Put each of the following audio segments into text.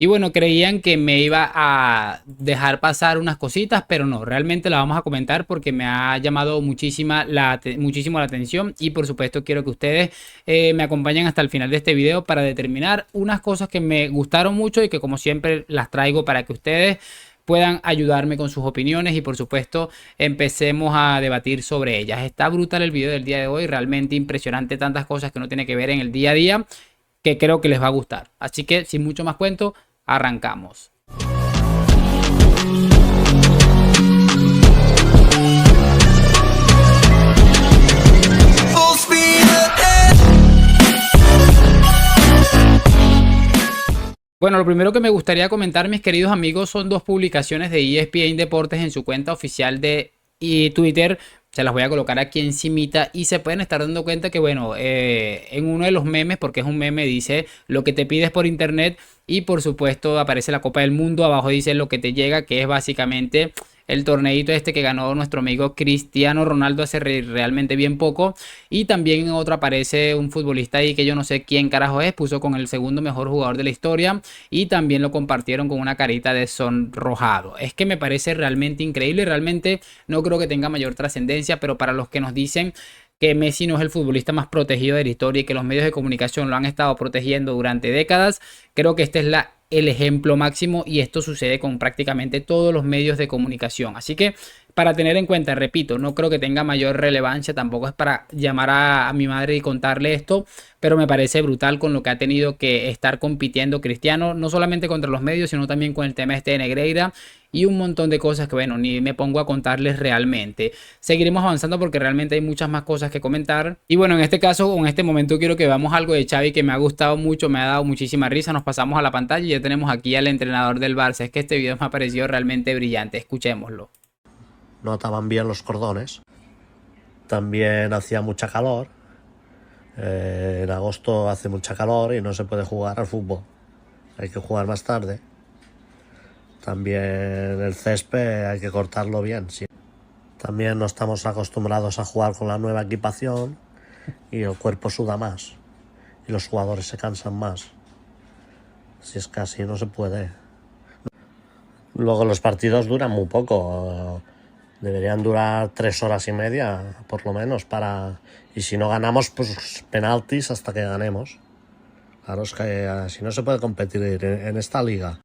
Y bueno, creían que me iba a dejar pasar unas cositas, pero no, realmente la vamos a comentar porque me ha llamado muchísimo la atención y por supuesto quiero que ustedes me acompañen hasta el final de este video para determinar unas cosas que me gustaron mucho y que como siempre las traigo para que ustedes puedan ayudarme con sus opiniones y por supuesto empecemos a debatir sobre ellas. Está brutal el video del día de hoy, realmente impresionante, tantas cosas que uno tiene que ver en el día a día que creo que les va a gustar. Así que sin mucho más cuento, arrancamos. Bueno, lo primero que me gustaría comentar, mis queridos amigos, son dos publicaciones de ESPN Deportes en su cuenta oficial de Twitter. Se las voy a colocar aquí encimita y se pueden estar dando cuenta que, bueno, en uno de los memes, porque es un meme, dice lo que te pides por internet y por supuesto aparece la Copa del Mundo. Abajo dice lo que te llega, que es básicamente el torneito este que ganó nuestro amigo Cristiano Ronaldo hace realmente bien poco. Y también en otro aparece un futbolista ahí que yo no sé quién carajo es, puso con el segundo mejor jugador de la historia y también lo compartieron con una carita de sonrojado. Es que me parece realmente increíble, realmente no creo que tenga mayor trascendencia, pero para los que nos dicen que Messi no es el futbolista más protegido de la historia y que los medios de comunicación lo han estado protegiendo durante décadas, creo que este es el ejemplo máximo y esto sucede con prácticamente todos los medios de comunicación. Así que para tener en cuenta, repito, no creo que tenga mayor relevancia, tampoco es para llamar a mi madre y contarle esto, pero me parece brutal con lo que ha tenido que estar compitiendo Cristiano, no solamente contra los medios, sino también con el tema este de Negreira y un montón de cosas que, bueno, ni me pongo a contarles realmente. Seguiremos avanzando porque realmente hay muchas más cosas que comentar. Y bueno, en este caso, en este momento quiero que veamos algo de Xavi que me ha gustado mucho, me ha dado muchísima risa. Nos pasamos a la pantalla y ya tenemos aquí al entrenador del Barça. Es que este video me ha parecido realmente brillante. Escuchémoslo. No ataban bien los cordones. También hacía mucha calor. En agosto hace mucha calor y no se puede jugar al fútbol. Hay que jugar más tarde. También el césped hay que cortarlo bien. Sí. También no estamos acostumbrados a jugar con la nueva equipación y el cuerpo suda más. Y los jugadores se cansan más. Si es que así no se puede. Luego los partidos duran muy poco. Deberían durar 3 horas y media, por lo menos, y si no ganamos, pues penaltis hasta que ganemos. Claro, es que así no se puede competir en esta liga.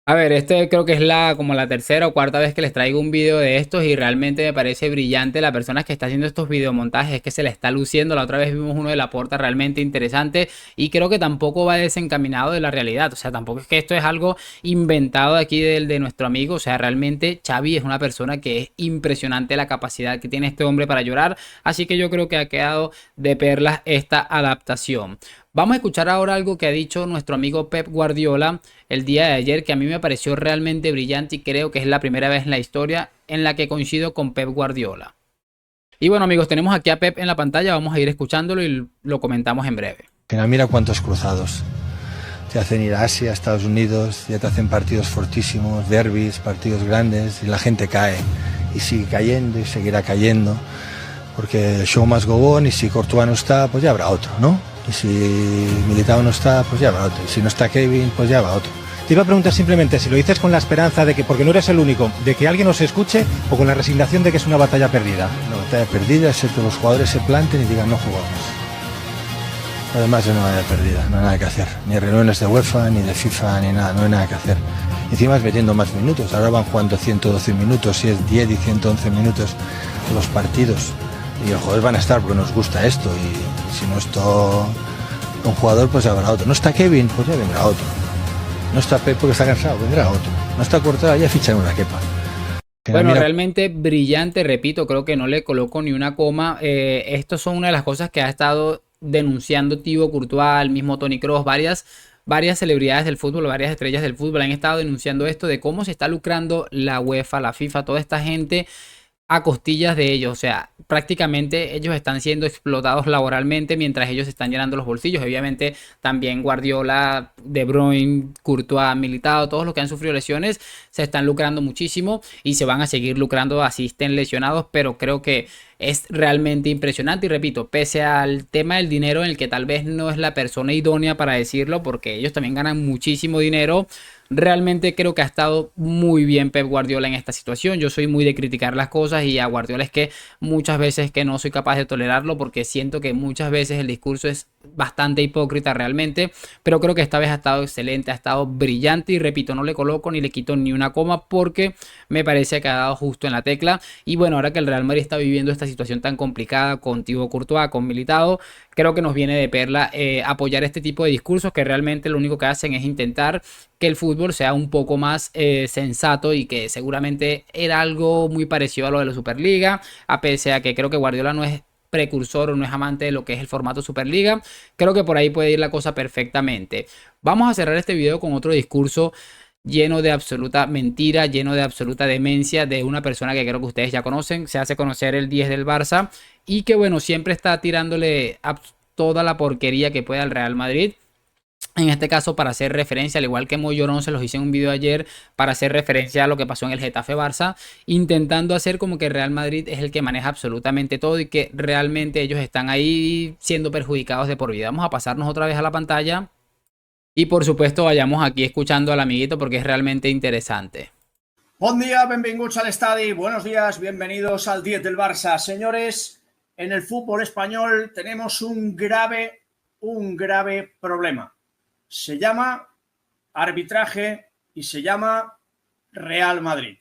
A ver, este creo que es como la tercera o cuarta vez que les traigo un video de estos y realmente me parece brillante la persona que está haciendo estos videomontajes, es que se le está luciendo. La otra vez vimos uno de Laporta realmente interesante y creo que tampoco va desencaminado de la realidad, o sea, tampoco es que esto es algo inventado aquí de nuestro amigo, o sea, realmente Xavi es una persona que es impresionante la capacidad que tiene este hombre para llorar, así que yo creo que ha quedado de perlas esta adaptación. Vamos a escuchar ahora algo que ha dicho nuestro amigo Pep Guardiola el día de ayer, que a mí me pareció realmente brillante y creo que es la primera vez en la historia en la que coincido con Pep Guardiola. Y bueno, amigos, tenemos aquí a Pep en la pantalla, vamos a ir escuchándolo y lo comentamos en breve. Mira cuántos cruzados. Te hacen ir a Asia, a Estados Unidos, ya te hacen partidos fortísimos, derbis, partidos grandes y la gente cae. Y sigue cayendo y seguirá cayendo, porque el show must go on y si Courtois no está, pues ya habrá otro, ¿no? Y si Militao no está, pues ya va otro. Y si no está Kevin, pues ya va otro. Te iba a preguntar simplemente si lo dices con la esperanza de que, porque no eres el único, de que alguien os escuche o con la resignación de que es una batalla perdida. La batalla perdida es que los jugadores se planten y digan no jugamos. Además es una batalla perdida, no hay nada que hacer. Ni reuniones de UEFA, ni de FIFA, ni nada, no hay nada que hacer. Encima es metiendo más minutos. Ahora van jugando 112 minutos, y es 10 y 111 minutos los partidos. Y los jugadores van a estar porque nos gusta esto y si no está un jugador pues ya habrá otro. No está Kevin, pues ya vendrá otro. No está Pep porque está cansado, vendrá otro. No está Courtois, ya fichan una quepa. Bueno, mira, realmente brillante, repito, creo que no le coloco ni una coma. Estos son una de las cosas que ha estado denunciando Thibaut Courtois, el mismo Toni Kroos, varias celebridades del fútbol, varias estrellas del fútbol han estado denunciando esto de cómo se está lucrando la UEFA, la FIFA, toda esta gente a costillas de ellos, o sea, prácticamente ellos están siendo explotados laboralmente mientras ellos están llenando los bolsillos. Obviamente también Guardiola, De Bruyne, Courtois, Militao, todos los que han sufrido lesiones se están lucrando muchísimo y se van a seguir lucrando así estén lesionados, pero creo que es realmente impresionante. Y repito, pese al tema del dinero, en el que tal vez no es la persona idónea para decirlo, porque ellos también ganan muchísimo dinero, realmente creo que ha estado muy bien Pep Guardiola en esta situación. Yo soy muy de criticar las cosas, y a Guardiola es que muchas veces que no soy capaz de tolerarlo, porque siento que muchas veces el discurso es bastante hipócrita realmente, pero creo que esta vez ha estado excelente, ha estado brillante, y repito, no le coloco ni le quito ni una coma, porque me parece que ha dado justo en la tecla. Y bueno, ahora que el Real Madrid está viviendo esta situación tan complicada con Thibaut Courtois, con Militao, creo que nos viene de perla apoyar este tipo de discursos, que realmente lo único que hacen es intentar que el fútbol sea un poco más sensato, y que seguramente era algo muy parecido a lo de la Superliga, a pesar de que creo que Guardiola no es precursor o no es amante de lo que es el formato Superliga. Creo que por ahí puede ir la cosa perfectamente. Vamos a cerrar este video con otro discurso lleno de absoluta mentira, lleno de absoluta demencia, de una persona que creo que ustedes ya conocen. Se hace conocer el 10 del Barça, y que bueno, siempre está tirándole a toda la porquería que puede al Real Madrid. En este caso, para hacer referencia, al igual que Mollorón se los hice en un video ayer, para hacer referencia a lo que pasó en el Getafe Barça, intentando hacer como que Real Madrid es el que maneja absolutamente todo, y que realmente ellos están ahí siendo perjudicados de por vida. Vamos a pasarnos otra vez a la pantalla, y por supuesto vayamos aquí escuchando al amiguito, porque es realmente interesante. Buen día, benvinguts al estadi. Buenos días, bienvenidos al 10 del Barça. Señores, en el fútbol español tenemos un grave problema. Se llama arbitraje y se llama Real Madrid.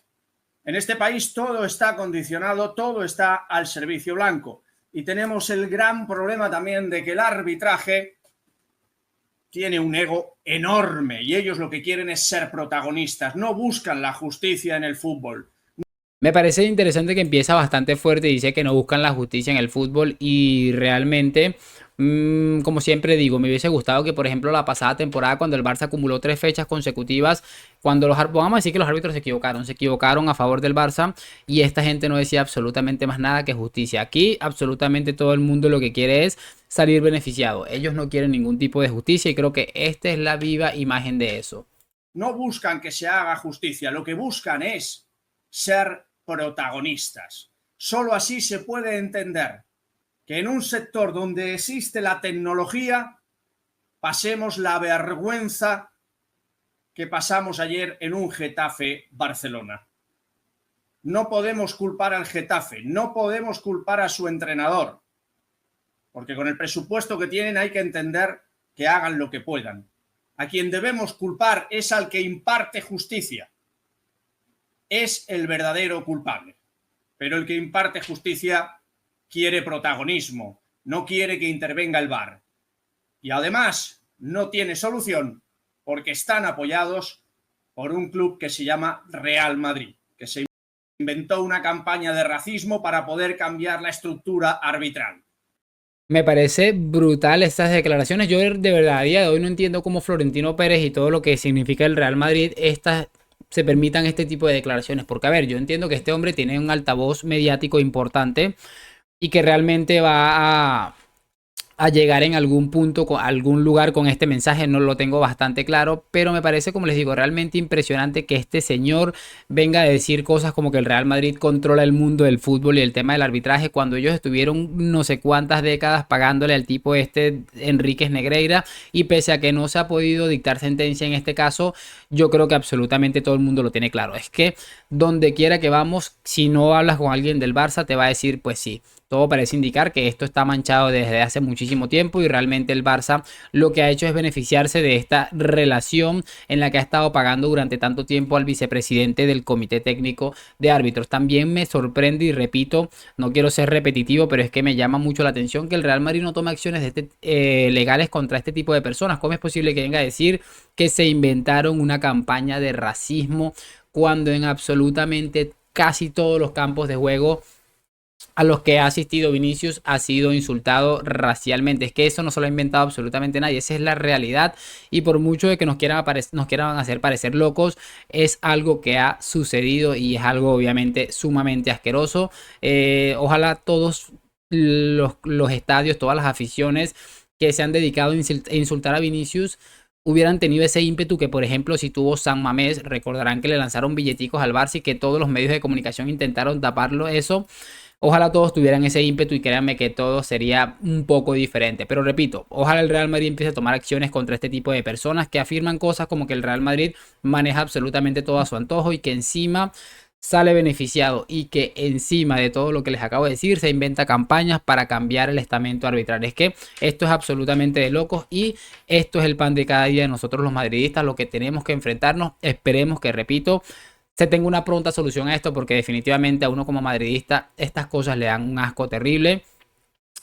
En este país todo está condicionado, todo está al servicio blanco. Y tenemos el gran problema también de que el arbitraje tiene un ego enorme, y ellos lo que quieren es ser protagonistas, no buscan la justicia en el fútbol. Me parece interesante que empieza bastante fuerte y dice que no buscan la justicia en el fútbol, y realmente, como siempre digo, me hubiese gustado que, por ejemplo, la pasada temporada, cuando el Barça acumuló 3 fechas consecutivas, cuando vamos a decir que los árbitros se equivocaron a favor del Barça, y esta gente no decía absolutamente más nada que justicia. Aquí absolutamente todo el mundo lo que quiere es salir beneficiado. Ellos no quieren ningún tipo de justicia, y creo que esta es la viva imagen de eso. No buscan que se haga justicia, lo que buscan es ser protagonistas. Solo así se puede entender que en un sector donde existe la tecnología pasemos la vergüenza que pasamos ayer en un Getafe-Barcelona. No podemos culpar al Getafe, no podemos culpar a su entrenador, porque con el presupuesto que tienen hay que entender que hagan lo que puedan. A quien debemos culpar es al que imparte justicia. Es el verdadero culpable. Pero el que imparte justicia quiere protagonismo, no quiere que intervenga el VAR. Y además no tiene solución, porque están apoyados por un club que se llama Real Madrid, que se inventó una campaña de racismo para poder cambiar la estructura arbitral. Me parece brutal estas declaraciones. Yo de verdad a día de hoy no entiendo cómo Florentino Pérez y todo lo que significa el Real Madrid se permitan este tipo de declaraciones. Porque, a ver, yo entiendo que este hombre tiene un altavoz mediático importante, y que realmente va a llegar en algún punto, a algún lugar con este mensaje, no lo tengo bastante claro, pero me parece, como les digo, realmente impresionante que este señor venga a decir cosas como que el Real Madrid controla el mundo del fútbol y el tema del arbitraje, cuando ellos estuvieron no sé cuántas décadas pagándole al tipo Enríquez Negreira, y pese a que no se ha podido dictar sentencia en este caso, yo creo que absolutamente todo el mundo lo tiene claro. Es que donde quiera que vamos, si no hablas con alguien del Barça, te va a decir, pues sí. Todo parece indicar que esto está manchado desde hace muchísimo tiempo, y realmente el Barça lo que ha hecho es beneficiarse de esta relación en la que ha estado pagando durante tanto tiempo al vicepresidente del Comité Técnico de Árbitros. También me sorprende, y repito, no quiero ser repetitivo, pero es que me llama mucho la atención que el Real Madrid no tome acciones legales contra este tipo de personas. ¿Cómo es posible que venga a decir que se inventaron una campaña de racismo, cuando en absolutamente casi todos los campos de juego a los que ha asistido Vinicius ha sido insultado racialmente? Es que eso no se lo ha inventado absolutamente nadie, esa es la realidad, y por mucho de que nos quieran hacer parecer locos, es algo que ha sucedido, y es algo obviamente sumamente asqueroso. Ojalá todos los estadios, todas las aficiones que se han dedicado a insultar a Vinicius hubieran tenido ese ímpetu que, por ejemplo, si tuvo San Mamés. Recordarán que le lanzaron billeticos al Barça y que todos los medios de comunicación intentaron taparlo eso. Ojalá todos tuvieran ese ímpetu y créanme que todo sería un poco diferente. Pero repito, ojalá el Real Madrid empiece a tomar acciones contra este tipo de personas que afirman cosas como que el Real Madrid maneja absolutamente todo a su antojo y que encima sale beneficiado y que encima de todo lo que les acabo de decir se inventa campañas para cambiar el estamento arbitral. Es que esto es absolutamente de locos y esto es el pan de cada día de nosotros los madridistas, lo que tenemos que enfrentarnos. Esperemos que, repito, se tenga una pronta solución a esto, porque definitivamente a uno como madridista estas cosas le dan un asco terrible.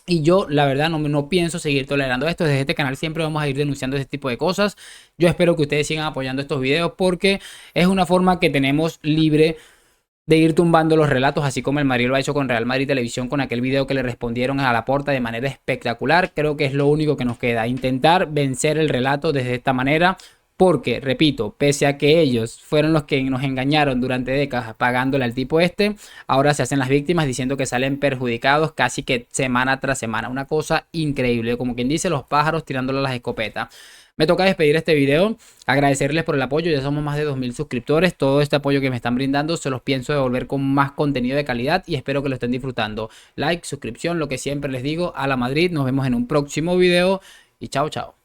Y yo, la verdad, no pienso seguir tolerando esto. Desde este canal siempre vamos a ir denunciando este tipo de cosas. Yo espero que ustedes sigan apoyando estos videos porque es una forma que tenemos libre de ir tumbando los relatos, así como el Madrid lo ha hecho con Real Madrid Televisión, con aquel video que le respondieron a Laporta de manera espectacular. Creo que es lo único que nos queda, intentar vencer el relato desde esta manera. Porque, repito, pese a que ellos fueron los que nos engañaron durante décadas pagándole al tipo este, ahora se hacen las víctimas diciendo que salen perjudicados casi que semana tras semana. Una cosa increíble, como quien dice, los pájaros tirándole las escopetas. Me toca despedir este video, agradecerles por el apoyo, ya somos más de 2000 suscriptores, todo este apoyo que me están brindando se los pienso devolver con más contenido de calidad y espero que lo estén disfrutando. Like, suscripción, lo que siempre les digo, a la Madrid, nos vemos en un próximo video y chao chao.